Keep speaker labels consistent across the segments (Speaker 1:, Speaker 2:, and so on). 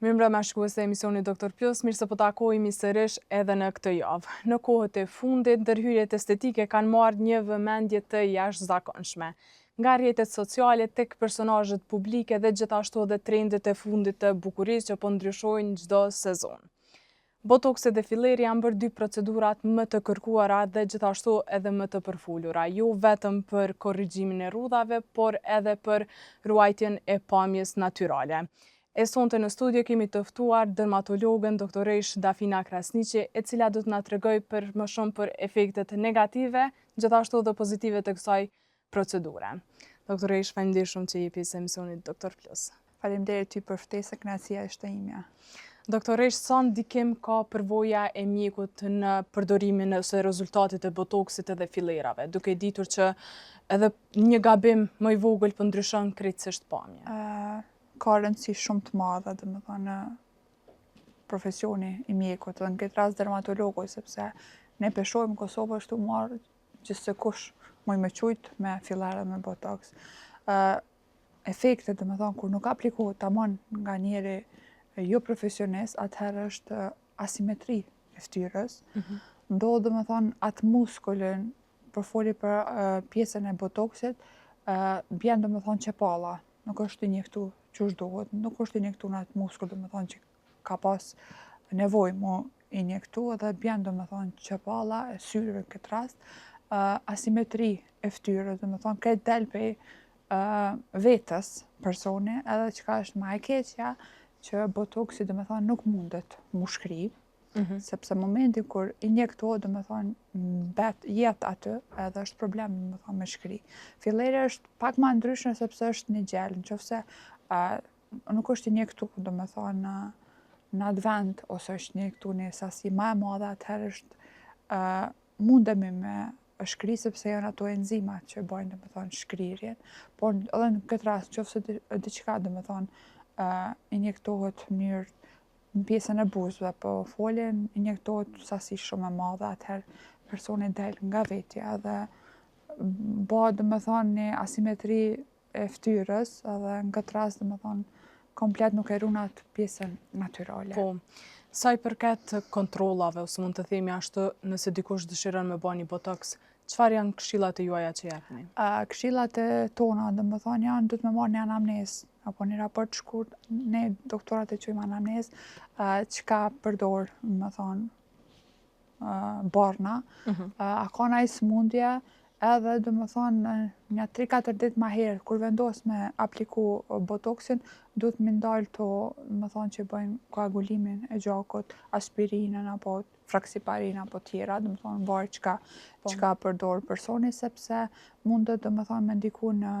Speaker 1: Mirëmbrëma shikues të emisionit Doktor Plus, mirë se po takohemi sërish edhe në këtë javë. Në kohët e fundit, ndërhyrjet estetike kanë marrë një vëmendje të jashtëzakonshme. Nga rrjetet sociale tek personazhet publike dhe gjithashtu edhe trendet e fundit të bukurisë që po ndryshojnë çdo sezon. Botoksi dhe filleri janë bërë dy procedurat më të kërkuara dhe gjithashtu edhe më të përfolura, jo vetëm për korrigjimin e rrudhave, por edhe për ruajtjen e pamjes natyrale. E sonte në studio kemi të ftuar dermatologën doktoresh Dafina Krasniqi, e cila do të na tregoj për më shumë për efektet negative, gjithashtu dhe pozitive të kësaj procedure. Doktoresh, faleminderit shumë që jepi pjesë emisionit Doktor Plus.
Speaker 2: Faleminderit ty për ftesën, kënaqësia është e imja.
Speaker 1: Doktoresh, sa ndikim ka përvoja e mjekut në përdorimin ose rezultatit e botoksit edhe fillerave, duke ditur që edhe një gabim më i vogël po ndryshon krejtësisht pamjen?
Speaker 2: Ka rëndësi shumë të madhe, domethënë në profesioni i mjekut, dhe në këtë rast dermatologoj, sepse ne peshojmë Kosovë është u marrë gjithse kush moj me qujt me fillere me botoks. Efektet, domethënë, kur nuk aplikohet tamam nga njeri jo profesionist, atëherë është asimetri e ftyrës. Ndodh domethënë atë muskulin, për foli për pjesën e botoksit, bjen domethënë qepalla, nuk është i njektu që duhet, nuk është i njektu në atë muskull domethënë që ka pas nevojë mu i njektu, edhe bjen domethënë qepalla e syve në këtë rast, asimetri e ftyrës, domethënë këtë del pej vetës personi, edhe çka është më e keqja, që botoksi domethënë nuk mundet mu shkri, sepse momenti kur i njektohet domethënë mbet jetë aty, edhe është problem domethënë me shkri. Filleri është pak më ndryshme sepse është një gjel, nëse nuk është i njektu domethënë në atë vend ose është njektu në sasi më e madhe, atëherë është mundemi me shkri sepse janë ato enzimat që bojnë domethënë shkrirjen, por edhe në këtë rast nëse diçka domethënë injektohet në pjesën e buzëve, po foljen injektohet sasi shumë e madhe, atëherë personi del nga vetja dhe bëhet domethënë një asimetri e ftyrës, edhe në këtë rast domethënë komplet nuk e ruan atë pjesën natyrale.
Speaker 1: Po, sa i përket kontrollave, ose mund të themi ashtu, nëse dikush dëshiron me bë një botoks, çfarë janë këshillat e juaja që japni?
Speaker 2: Këshillat e tona, domethënë janë duhet me marrë një anamnezë apo një raport shkurt, ne doktorat e quajmë anamnezë, çka përdor, domethënë barna, a ka ndonjë sëmundje, edhe domethënë një 3-4 ditë më herë kur vendos me apliku botoksin, duhet me ndalë to, domethënë që bëjnë koagulimin e gjakut, aspirinën apo fraksiparin apo tjera, domethënë varet çka përdor personi, sepse mundet domethënë me ndiku në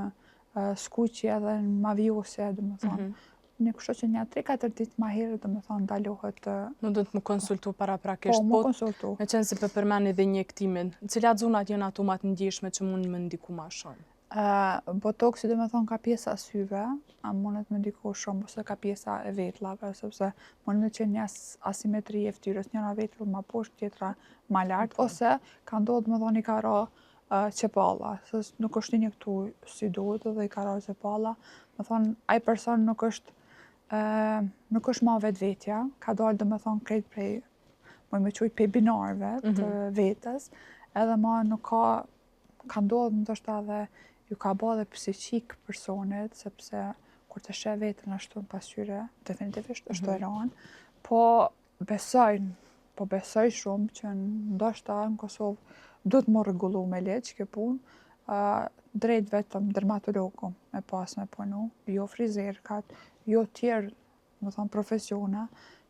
Speaker 2: skuqje edhe në mavjosje, domethënë. Një kështu që një 3-4 ditë më herë domethënë ndalohet.
Speaker 1: Nuk do të më konsultu paraprakisht,
Speaker 2: po, më konsultu.
Speaker 1: Me qenë se përmend edhe injektimin, cilat zonat janë ato më të ndjeshme që mund më ndiku më shumë?
Speaker 2: Botoksi domethënë ka pjesa e syve, mundet me ndiku shumë, ose ka pjesa e vetllave, sepse mund me qenë një asimetri e ftyrës, njëra vetëll më poshtë, tjetra më lart, ose ka ndodhur domethënë i ka ra qepalla, se nuk është injektu si duhet dhe i ka ra qepalla, domethënë ai person nuk është ma vetvetja, ka dalë domethënë krejt prej, moj me qujt prej binarëve të vetës, edhe ma nuk ka ndodhur ndoshta edhe ju ka bë dhe psiqik personit, sepse kur të sheh veten ashtu në pasqyre, definitivisht është e ranë, po besoj shumë që ndoshta në Kosovë duhet më rregullu me leç kjo punë, drejt vetëm dermatologu me pas me punu, jo frizerkat, jo tjerë, më thonë profesiona,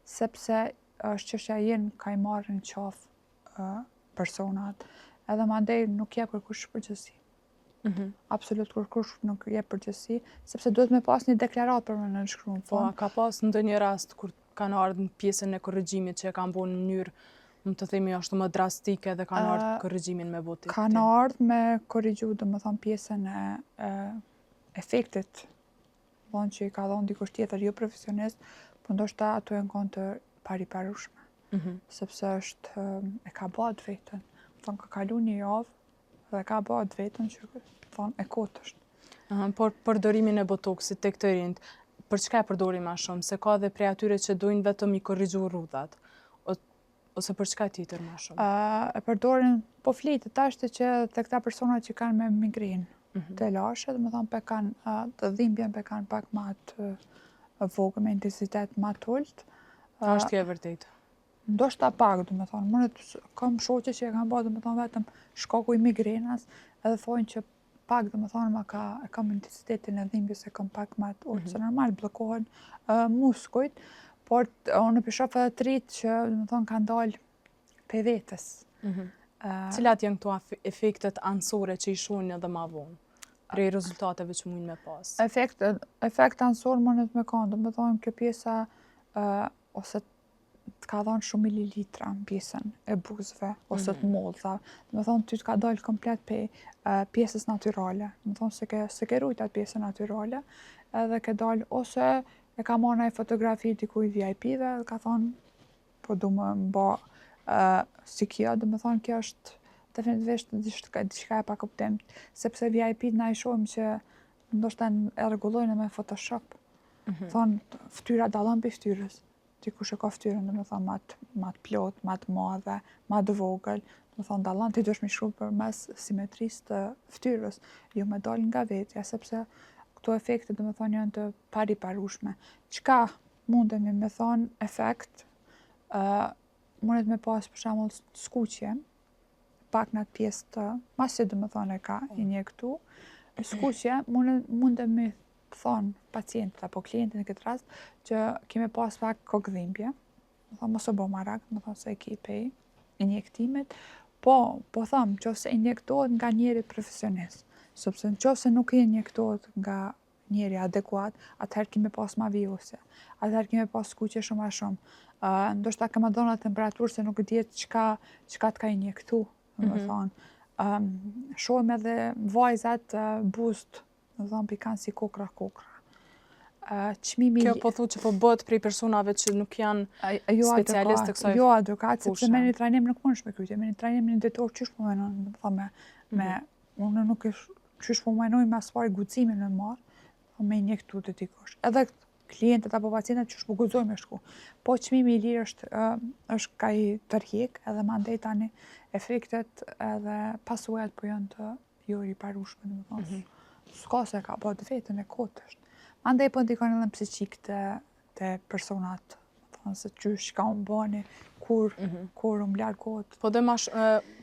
Speaker 2: sepse është çështja jenë ka i marrë në qafë personat, edhe mandej nuk jep kërkush përgjegjësi. Absolut kërkush nuk jep përgjegjësi, sepse duhet me pas një deklarat për me nënshkruan.
Speaker 1: Po, ka pas ndonjë rast kur kanë ardhur në pjesën e korrigjimit që e kanë bërë në mënyrë, më të themi ashtu më drastike dhe kanë ardhur korrigjimin me botik?
Speaker 2: Kanë ardhur me korrigju, domethënë pjesën e efektit, vonë që i ka dhënë dikush tjetër jo profesionist, po ndoshta ato janë kanë të pariparueshme. Sepse është e ka bërë vetën. Thonë ka kalu një javë dhe ka bërë vetën që thonë e kotë është.
Speaker 1: Por përdorimin e botoksit tek të rinjt, për çka e përdorin më shumë? Se ka dhe prej atyre që dojnë vetëm i korrigju rrudhat. Ose për çka tjetër më shumë?
Speaker 2: E përdorin, po flitë tashtë që të këta persona që kanë me migrenë të lashe, dhe më thonë pe kanë të dhimbjen pe kanë pak ma të vogël, me intensitet ma të ullt.
Speaker 1: A është kjo e vërtetë?
Speaker 2: Ndoshta pak, dhe më thonë, mënet kam shoqe që e kanë bërë, dhe më thonë, vetëm shkaku i migrenas, edhe thonë që pak, dhe më thonë, e kam intensitetin e dhimbjes e kam pak ma të ullt, se normal blokohen muskujt, por unë shoh edhe të rritë që, dhe më thonë, kanë dalë pe vetës.
Speaker 1: Cilat janë këto efektet anësore që i shohin edhe ma vonë, prej rezultateve që mund me pas?
Speaker 2: Efekt anësor mënet me kanë, dhe më thonë, kjo pjesa, ose të ka dhënë shumë mililitra në pjesën e buzëve, ose të mollëza. Dhe më thonë, ty të ka dalë komplet pe pjesës natyrale. Dhe më thonë, se ke rujt atë pjesën natyrale, edhe ke dalë, ose e ka marrë një fotografi dikujt VIP-ve, dhe ka thonë, po du më mba si kjo, dhe më thonë, kjo është definitivisht diçka e pa kuptim, sepse VIP na i shohim që ndoshta e rregullojnë me Photoshop. Thonë, ftyra dallon për ftyrës. Dikush e ka ftyrën, dhe më thonë, ma të plot, ma të madhe, ma të vogël, dhe më thonë, dallon, ti duhesh me shkruaj përmes simetrisë të ftyrës, jo me dal nga vetja, sepse këto efekte, dhe më thonë, janë të pariparueshme. Çka mundemi me thonë efekt, mundet me pas për shembull skuqje, pak në atë pjesë të, masi dhe më thonë e ka injektu, skuqje mundet me thonë pacientit apo klientin në këtë rast, që kemi pas pak kokëdhimbje, më thonë mos e bo marak, më thonë se e ki pej injektimit, po thonë që ose injektohet nga njeri profesionist, sepse në qofse nuk i injektohet nga njeri adekuat, atëherë kemi pas ma vijose, atëherë kemi pas skuqje shumë a shumë. Ndoshta kema dhona temperaturë se nuk dihet çka të ka injektu, më thonë. Shohim edhe vajzat buzët, më thonë pikan si kokra.
Speaker 1: Kjo po thu që po bëhet prej personave që nuk janë specialistë të kësaj
Speaker 2: Jo edukat, sepse me një trajnim nuk mund shpekrytje, me një trajnim një ditor qysh po menoj, më thonë unë nuk qysh po menoj me asfari guximin në marë, me injektu të dikush. Edhe klientët apo pacientët qysh po guxoj me shku. Po çmimi i lirë është ka i tërhjek, edhe mandej tani efektet edhe pasojat po janë të jo riparueshme, më thonë. S'ka se ka po të vetën e kotësht. Andaj po ndikon edhe në psiqik të personat, se qysh ka unë bani, kur unë largohet.
Speaker 1: Po dhe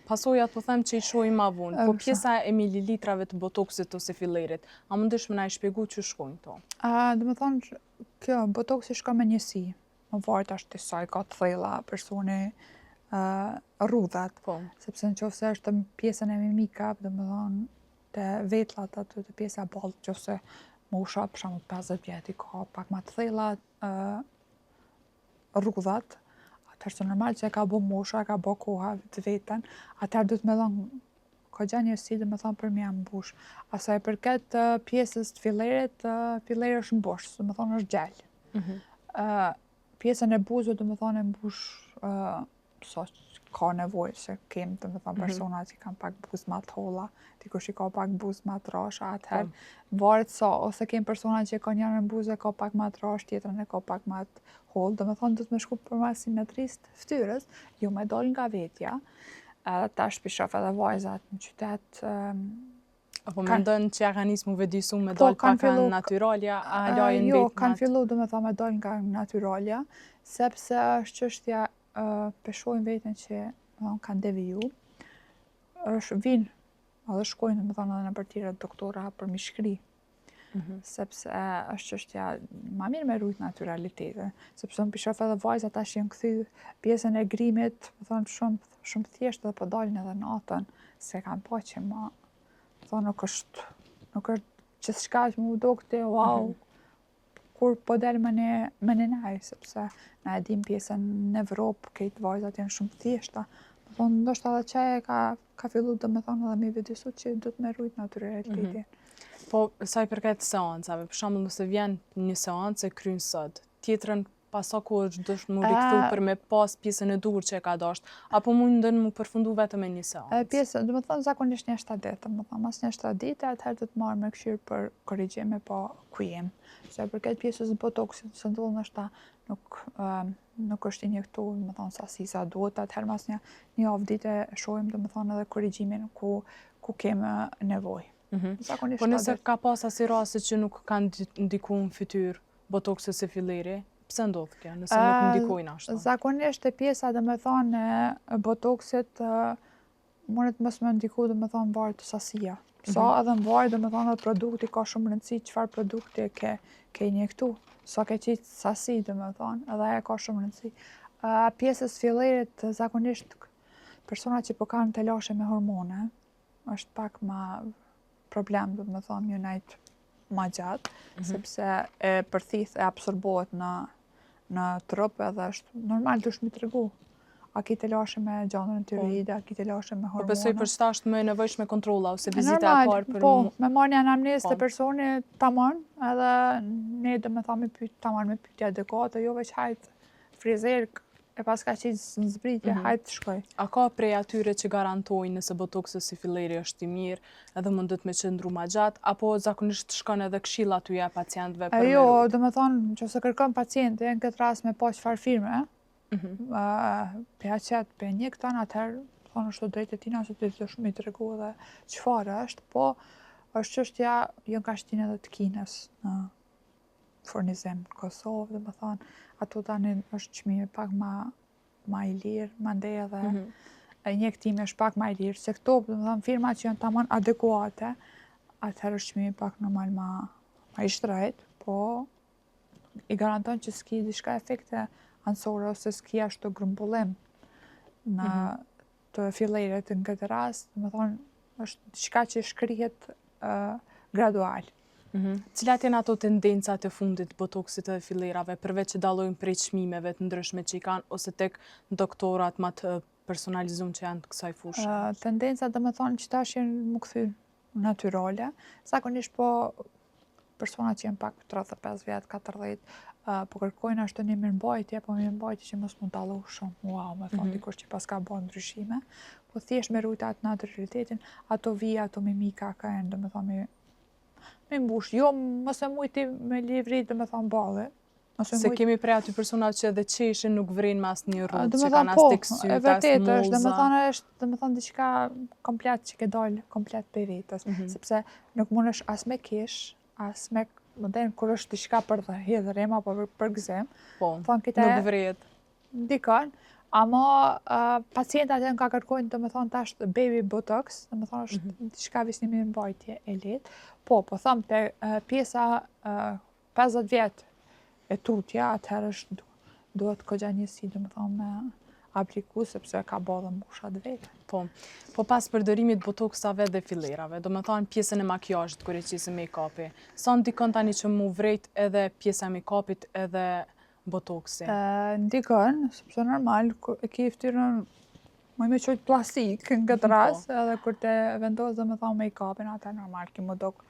Speaker 1: pasojat po them që i shohim ma vonë, po pjesa e mililitrave të botoksit ose fillerit, a mundesh me na i shpjegu që shkojnë to?
Speaker 2: Dhe me thonë, kjo, botoksi shka me njësi, më varet ashtë të saj, ka të thella, personi, rrudhat, sepse në qofse është pjesën e mimikave, dhe me thonë, të vetlat aty të pjesa ballë, qofse mosha për shembull 50 vjet i ka pak më të thella rrudhat, atëherë është normal që e ka bë mosha, e ka bë koha të vetën, atëherë duhet me dhënë kogja njësi dhe me thonë për mja mbush. Asaj përket pjesës të fillerit, filleri është mbush, dhe me thonë është gjell. Pjesën e buzëve dhe me thonë e mbush sa ka nevojë, se kemë dhe me thonë persona që kanë pak buzë ma të holla, dikush i ka pak buzë ma të rasha, atëherë varet sa, ose kemë persona që ka njërën buzë e ka pak ma të rash, tjetrën e ka pak ma të hollë, dhe me thonë du të me shku përmes simetrisë të ftyrës, jo me dol nga vetja, tash pishof edhe vajzat në qytet.
Speaker 1: Apo mendojnë që ja kanë nisë mu vedisu me dol pak nga natyralja, a lajnë
Speaker 2: Jo, kanë fillu dhe me thonë me dol nga natyralja, sepse është çështja peshojnë vetën që kanë deviju, është vinë, edhe shkojnë dhe me thonë edhe në për tjera doktora për mi shkri, sepse është çështja ma mirë me rujt naturalitetin, sepse në pishof edhe vajzat tash janë kthy pjesën e grimit, me thonë shumë thjesht dhe po dalin edhe natën, se kanë pa që ma, thonë nuk është që s'ka që mu do këte, wow, kur po del me një naj, sepse na e dim pjesën në Evropë, këtë vajzat janë shumë thjeshta. Thonë, ndoshta edhe qaj ka fillu dhe me thonë edhe mi vedisu që du të me rujt naturalitetin.
Speaker 1: Po, sa i përket seancave, për shembull nëse vjen një seancë e kryen sot, tjetrën pas sa kohë është dësht mu rikthu për me pas pjesën e duhur që e ka dasht, apo mundën mu përfundu vetëm e një seancë?
Speaker 2: Pjesë, do të thonë zakonisht një 7 ditë, do të thonë mas një 7 ditë, atëherë do të marrë me këshirë për korrigjime pa ku jem. Se përket pjesës botoksit, se ndodhë nështë nuk është injektu, do të thonë sasi sa duhet, atëherë mas një javë ditë e shohim, do të thonë edhe korrigjimin ku kemë nevojë. Zakonisht
Speaker 1: Po nëse ka pas asi raste që nuk kanë ndiku në fytyrë botoksi si filleri, pse ndodh kjo, nëse nuk ndikojnë ashtu?
Speaker 2: Zakonisht e pjesa, do të thonë, e botoksit mundet mos më ndiku, do të thonë, varet të sasia. Sa edhe në varet, do të thonë, edhe produkti ka shumë rëndësi, çfarë produkti ke injektu. Sa ke qitë sasi, do të thonë, edhe ajo ka shumë rëndësi. Pjesës fillerit, zakonisht, persona që po kanë të lashe me hormone, është pak ma problem, do të thonë, një najt ma gjatë, sepse e përthith e absorbohet në trup edhe është normal dush mi tregu. A ki të lashe me gjandrën tiroide, a ki të lashe me hormone.
Speaker 1: Po besoj për shta është më e nevojshme kontrolla ose vizita e parë për
Speaker 2: po, me marrë një anamnesë të personi tamam, edhe ne dhe me thamë tamam me pyetje adekuate, jo veç hajt frizer e pas ka qitë në zbritje, hajt shkoj.
Speaker 1: A ka prej atyre që garantojnë nëse botoksi si filleri është i mirë edhe mundet me qëndru ma gjatë, apo zakonisht shkon edhe këshilla t'uja pacientëve për me
Speaker 2: Jo,
Speaker 1: rujt?
Speaker 2: do me thonë që se kërkon paciente, në këtë rast me pa qëfar firme, pe aqet, pe injekton, atëherë, thonë është të drejtë e tina, se të të shumë i të regu dhe qëfar është, po është qështja, jënë ka shtinë edhe të Kinës në furnizim në Kosovë, dhe me thonë, ato tani është çmimi pak ma i lirë, mandej edhe injektimi është pak ma i lirë, se këto, dhe me thonë, firma që janë tamam adekuate, atëherë është çmimi pak normal ma i shtrejt, po i garanton që s'ki diçka efekte anësore ose s'ki ashtu grumbullim në të fillerit në këtë rast, dhe me thonë, është diçka që shkrihet gradual.
Speaker 1: Cilat janë ato tendencat e fundit botoksit dhe fillerave, përveç që dallojnë prej çmimeve të ndryshme që i kanë, ose tek doktorat më të personalizum që janë të kësaj fushë?
Speaker 2: Tendencat, dhe me thonë, që tash janë më këthy natyrale, zakonisht po persona që janë pak 35 vjetë, 40, po kërkojnë ashtu një mirëmbajtje, po mirëmbajtje që mos mund dallu shumë, wow, me thonë dikush që pas ka bërë ndryshime, po thjesht me rujt atë naturalitetin, ato vija, ato mimika ka janë, dhe me thonë me mbush, jo mos e mujti me livrit, dhe me thonë balë.
Speaker 1: Se kemi prej aty personat që edhe qeshin nuk vrin mas një rrugë, që
Speaker 2: Dhe
Speaker 1: kanë as teksty, as
Speaker 2: vërtet është, dhe me
Speaker 1: muza.
Speaker 2: thonë është, dhe me thonë diçka komplet që ke dalë, komplet për vetës, sepse nuk mund është as me kesh, as me, më denë, kur është diçka për dhe hidhërim, apo për gëzim,
Speaker 1: Po,
Speaker 2: thonë këte
Speaker 1: nuk vret.
Speaker 2: dikon, ama pacientat e në ka kërkojnë, dhe me thonë tash baby botox, dhe me thonë është diçka visnimi në mbajtje e letë, po thonë për pjesa 50 vjetë e tutja, atëherë është duhet kogja njësi, dhe me thonë me apliku, sepse ka bodhe mbushat vete.
Speaker 1: Po pas përdorimit botoksave dhe fillerave, do me thonë pjesën e makjazhit kur e qisë make-upi, sa ndikon tani që mu vrejt edhe pjesa e make-upit edhe botoksi?
Speaker 2: Ndikon, sepse normal, e ki ftyrën më me qojtë plastik në këtë rast, edhe kur te vendosë dhe me thonë make-upin, atë normal, ki më dok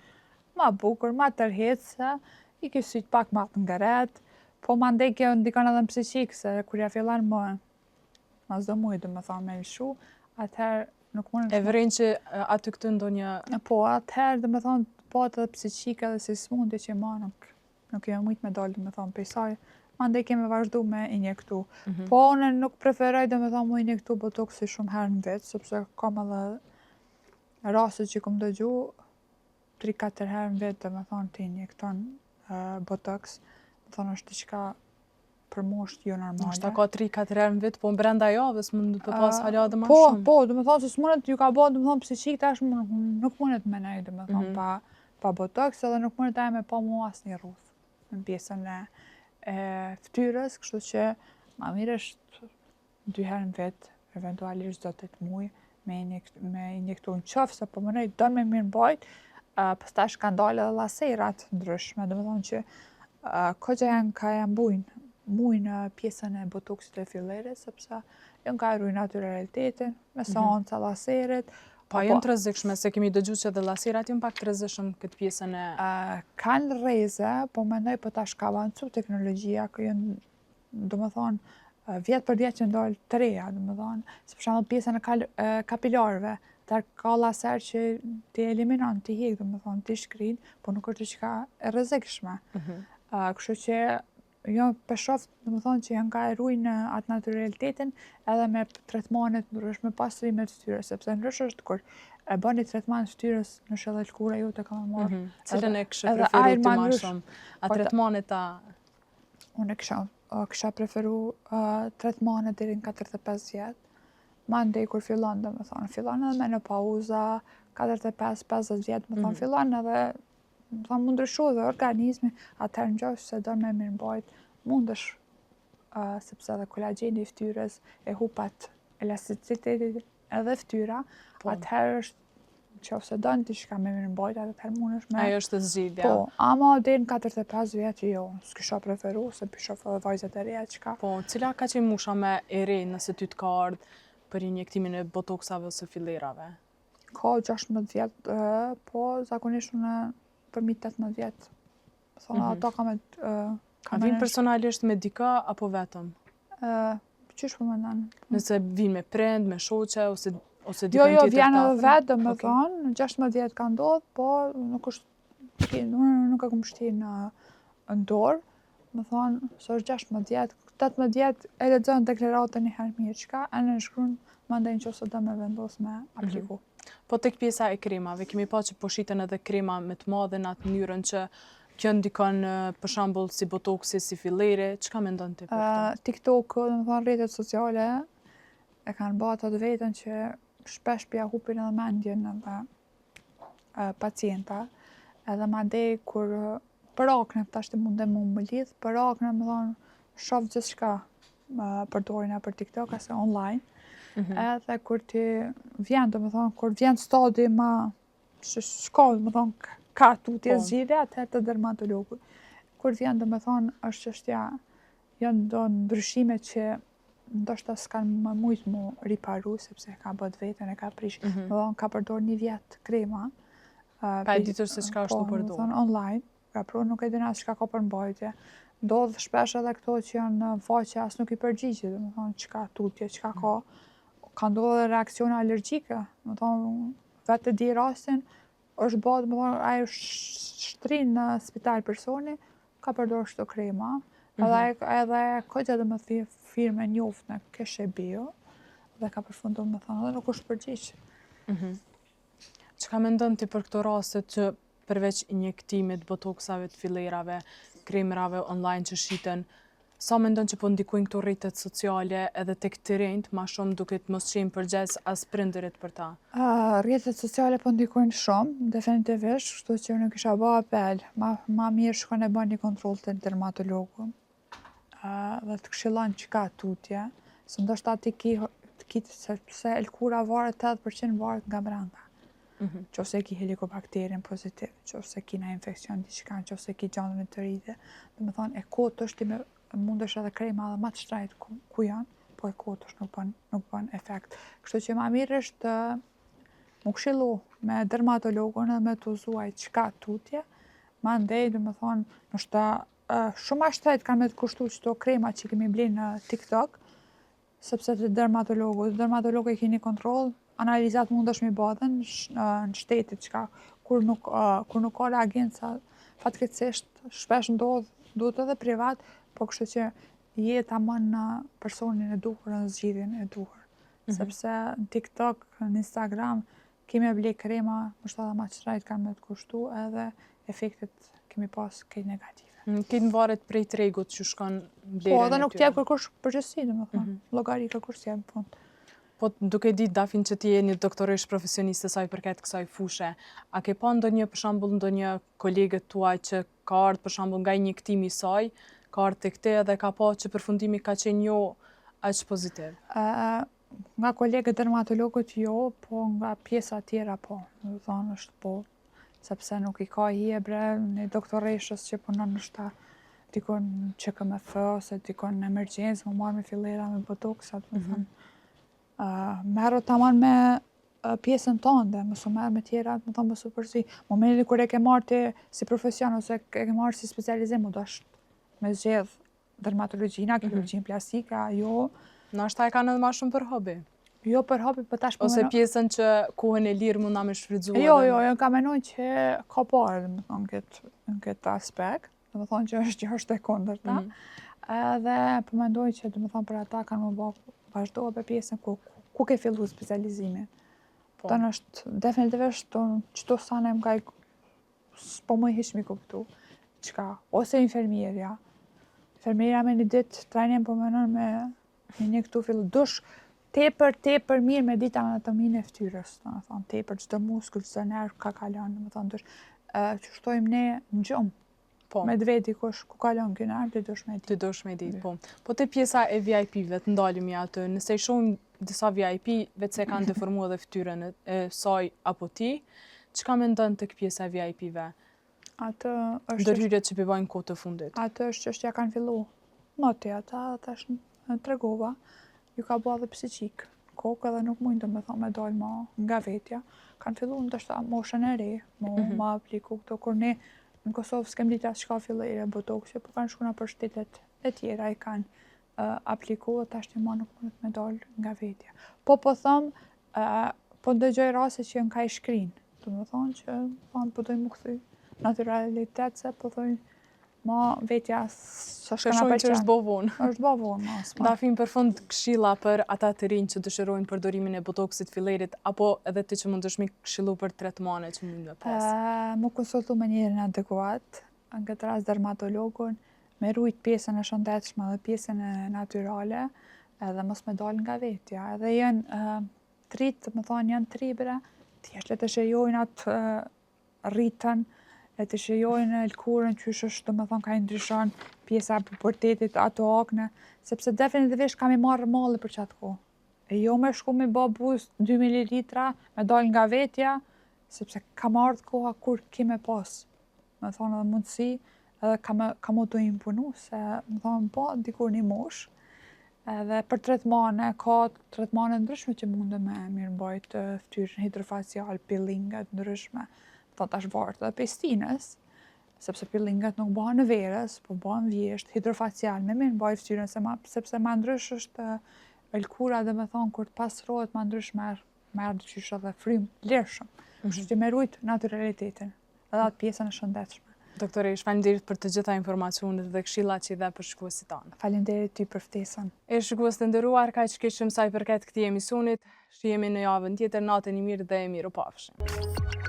Speaker 2: ma bukur, ma tërhecë, i ki sytë pak ma të ngëret, po ma ndej kjo ndikon edhe në psiqik, se kur ja fillan më zdo mujë dhe me thonë me lëshu, atëherë nuk mund...
Speaker 1: E vren që aty këtë ndonjë...
Speaker 2: Po, atëherë dhe me thonë, po të psiqik edhe si smundi që ma nuk jo mujtë me dollë dhe me thonë pejsaj, ma ndej kemi vazhdu me injektu. Po, unë nuk preferoj dhe me thonë mu injektu botoksi shumë herë në vetë, sepse kam edhe rastet që kom dëgju, 3-4 herë në vetë dhe me thonë të injekton botox, me thonë është diçka për moshë jo normale.
Speaker 1: Nështë ta ka 3-4 herë në vit, po në brenda javës mund të pas hala dhe ma shumë.
Speaker 2: Po, dhe me thonë se s'mundet ju ka bo, dhe me thonë psiqik tash nuk mundet me nej, dhe me thonë pa botox, edhe nuk mundet aje me pa mu asë një rruth në pjesën e ftyrës, kështu që ma mirë është 2 herë në vit, eventualisht do të të muj, me injektu në qëfë, se po më nej, do me mirë mbajt, pas tash kanë dalë edhe laserat ndryshme, dhe me thonë që kogja janë ka janë mujnë pjesën e botoksit e fillerit, sepse janë ka rrujnë naturalitetin, me seanca laserit.
Speaker 1: Pa janë të rrezikshme, se kemi dëgju që dhe laserat janë pak të rrezikshëm këtë pjesën e...
Speaker 2: Kanë rreze, po mendoj po tash ka avancu teknologjia, kë janë do më thonë, vjetë për vjetë që ndalë të reja, do më thonë, se për shembull pjesën e kapilarëve, ka laser që ti eliminon, ti hek, do më thonë, ti shkrin, po nuk është diçka e rrezikshme. Kështu që jo peshoft, do më thonë që janë ka e ruajnë atë naturalitetin edhe me tretmane të ndryshme, pastrime të fytyrës, sepse ndrysh është kur e bëni tretman të fytyrës në shëllë lëkura ju të kam marrë.
Speaker 1: Cilën e kështë preferu ti ma shumë? A tretmane ta...
Speaker 2: Unë kisha preferu tretmane deri në 45 vjetë. Mandej kur fillon, do më thonë, fillon edhe menopauza, 45-50 vjetë, më thonë, fillon edhe, më thonë, mund ndryshu dhe organizmi, atëherë në gjoftë se do me mirëmbajt, mundesh, sepse edhe kolagjeni i fytyrës e hupat elasticitetit edhe fytyra, atëherë është, nëse do në diçka me mirëmbajt, atëherë mundesh me...
Speaker 1: Ajo është zgjidhja.
Speaker 2: Po, ama deri në 45 vjetë jo, s'kisha preferu, se pishof edhe vajzat e reja qka.
Speaker 1: Po, cila ka qenë musha me e re nëse ty të ka ardhë për injektimin e botoksave ose fillerave?
Speaker 2: Ka 16 vjetë, po zakonisht unë përmi 18 vjetë. Thonë, ato ka me...
Speaker 1: A vinë personalisht me dika apo vetëm?
Speaker 2: Qysh po mendon?
Speaker 1: Nëse vinë me prind, me shoqe, ose
Speaker 2: Jo,
Speaker 1: dikon tjetër
Speaker 2: vjen
Speaker 1: të
Speaker 2: edhe
Speaker 1: afërt?
Speaker 2: vetë, do me thonë, në 16 vjetë ka ndodhë, po nuk është, nuk e kom shti në dorë, me thonë, së është 16 vjetë, 18 vjetë e lexon deklaratën një herë mirë, qka e në shkruan mandej në qoftë se do me vendos me apliku.
Speaker 1: Po tek pjesa e kremave, kemi pa që po shiten edhe krema me të madhe në atë mënyrën që kjo ndikon për shembull si botoksi, si filleri, çka mendon ti për këtë?
Speaker 2: TikTok, do me thonë, rrjetet sociale e kanë bërë ato të vetën që shpesh pja hupin edhe mendjen edhe pacienta, edhe madej kur për akne, tash të mundem më lidh, për akne më thonë, shoh gjithçka përdorin për TikTok ose online, edhe kur ti vjen, do me thonë, kur vjen stadi ma shka, do me thonë, ka tutje zgjidhje, atëherë të dermatologu. Kur vjen, do me thonë, është çështja, janë do ndryshime që ndoshta s'kan më mujt mu riparu, sepse ka bët vetën, e ka prish, do thonë, ka përdor një vjet krema.
Speaker 1: Pa e ditur se çka është të përdor.
Speaker 2: Po, thonë, online, ka pru, nuk e dina çka ka për mbajtje. Ndodh shpesh edhe këto që janë faqe as nuk i përgjigje, do me thonë, çka tutje, çka ka ndodhur reakcione allergjike, do thonë, vetë di rastin, është bërë, më thonë, ajo shtrin në spital personi, ka përdor shto krema, edhe këtë dhe më firme njoft në Keshe Bio, dhe ka përfundu më thonë, dhe nuk është përgjigj.
Speaker 1: Çka mendon ti për këto raste që përveç injektimit, botoksave, të fillerave, kremrave online që shiten, sa mendon që po ndikojnë këto rrjetet sociale edhe tek të rinjt, ma shumë duket mos qenë përgjes as prindërit për ta?
Speaker 2: Rrjetet sociale po ndikojnë shumë, definitivisht, kështu që unë kisha bë apel, ma mirë shkon e bën një kontroll te dermatologu, dhe të këshillon çka tutje, se ndoshta ti ki sepse lkura varet 80% varet nga brenda. Qofse ki helikobakterin pozitiv, qofse ki na infekcion diçka, qofse ki gjandën e të rritje, do me thonë, e kotë është ti me mundesh edhe krema edhe ma të shtrajt ku janë, po e kotë është nuk bën efekt. Kështu që ma mirë është më këshillu me dermatologun edhe me të uzuaj çka tutje, ma ndej, do me thonë, nështë shumë a shtrejt kanë me të kushtu qëto krema që kemi blinë në TikTok, sepse të dermatologu e keni kontrol, analizat mundesh mi badhen në shtetit qka, kur nuk ka reagenca, fatkeqësisht shpesh ndodh, duhet edhe privat, po kështu që je tamam në personin e duhur, në zgjidhjen e duhur. Sepse në TikTok, në Instagram, kemi e ble krema, mështë edhe ma qëtrajt kanë me të kushtu, edhe efektet kemi pas këtë negative.
Speaker 1: Këtë varet prej tregut që shkon blerjen e tyre.
Speaker 2: Po, edhe nuk t'jep kërkush përgjësi, dhe me thonë, logari kërkush t'jep në fund.
Speaker 1: Po, duke ditë, Dafin, që ti je një doktoresh profesioniste saj përket kësaj fushe, a ke pa ndonjë, për shembull, ndonjë kolegët tuaj që ka ardhur për shembull nga injektimi i saj, ka ardhur tek te dhe ka pa që përfundimi ka qenë jo aq pozitiv?
Speaker 2: Nga kolegët dermatologët jo, po nga pjesa tjera po, do të thonë është po, sepse nuk i ka hjebre në doktoreshës që punon nështë dikon QKMF ose dikon në emergjencë, më marrë me fillera, me botoksat, më thonë. Merro tamam me pjesën tënde, mësu merr me tjera, më thonë mësu përsi. Momentin kur e ke marrë ti si profesion ose e ke marrë si specializim, u dash me zgjedh dermatologjina, kirurgjin plastike, jo
Speaker 1: Nashta e kanë edhe ma shumë për hobi.
Speaker 2: jo për hobi, për tash
Speaker 1: Ose pjesën që kohën e lirë mund na me shfrytzuar.
Speaker 2: Jo, ka menoj që ka parë, në këtë aspekt, dhe më thonë që është e kundërta. Edhe për mendoj që dhe më thonë për ata kanë më vazhdo për pjesën ku ke fillu specializimin. Ta në është definitivisht qëto sane më ka s'po më hiq mi kuptu. Qka? Ose infermierja. Infermierja me një ditë trajnim për menon me një këtu fillu. Dush tepër mirë me ditë anatominë e ftyrës. Në thonë, tepër çdo muskull, çdo nerv ka kalon. Në thonë, dush që shtojmë ne në gjumë. Me dveti ku kalon ky nerv, ti dush me ditë.
Speaker 1: Ti dush me ditë, po. Po te pjesa e VIP-ve, të ndalemi atë, nëse i shohim disa VIP, vetë se kanë deformuar dhe fytyrën e saj apo ti, çka mendon tek pjesa e VIP-ve?
Speaker 2: Atë është
Speaker 1: Ndërhyrjet që bëjnë kohë të fundit.
Speaker 2: Atë është çështja kanë fillu. Moti ata tash tregova, ju ka bërë dhe psiqik. Kokë edhe nuk mund të me thonë me dalë ma nga vetja. Kanë fillu ndoshta moshën e re, ma apliku këto, kur ne në Kosovë s'kem ditë as çka fillere botoksi, por kanë shkuna për shtetet e tjera i kanë apliku dhe tash ma nuk mund me dalë nga vetja. Po thëmë, po ndëgjoj raste që janë ka i shkrinë. Do me thonë që po dojnë më këthy naturalitet se po thojnë ma vetja së shkana
Speaker 1: që është bo vonë.
Speaker 2: është bo vonë, ma s'ma.
Speaker 1: Dafim për fund këshilla për ata të rinj që dëshirojnë përdorimin e botoksit fillerit, apo edhe ti që mund është mi këshillu për tretmane që mund me pas?
Speaker 2: Më konsultu me njerin adekuat, në këtë rast dermatologun, me rujt pjesën e shëndetshme dhe pjesën e natyrale, edhe mos me dalë nga vetja. Edhe janë më thonë janë tribre, thjesht le të shejojnë atë rritën, le të shejojnë lkurën qysh është, do me thonë ka i ndryshon pjesa për pubertetit, ato akne, sepse definitivisht kam i marrë malli për qatë kohë. E jo me shku me bë buzë 2 ml, me dalë nga vetja, sepse kam ardhë koha kur ki me pas, me thonë edhe mundësi, edhe kam u të impunu, se me thonë po, dikur një mosh, edhe për tretmane, ka tretmane ndryshme që mundë me mirëmbajt ftyrën hidrofacial, peelinget ndryshme, thonë tash vartë dhe pestinës, sepse peelinget nuk bëhen në verës, po bëhen vjesht, hidrofacial, me mirëmbajt ftyrën, sepse ma ndrysh është lkura dhe me thonë kur të pasrohet ma ndrysh merë qysh edhe frymë lirshëm. Kështu që me rujt naturalitetin, edhe atë pjesën e shëndetshme.
Speaker 1: Doktore, faleminderit për të gjitha informacionet dhe këshillat që i dhe për shikuesit tanë.
Speaker 2: Faleminderit ty për ftesën.
Speaker 1: Shikues të nderuar, kaq kishim sa i përket këtij emisionit. Shihemi në javën tjetër, natën e mirë dhe mirupafshim.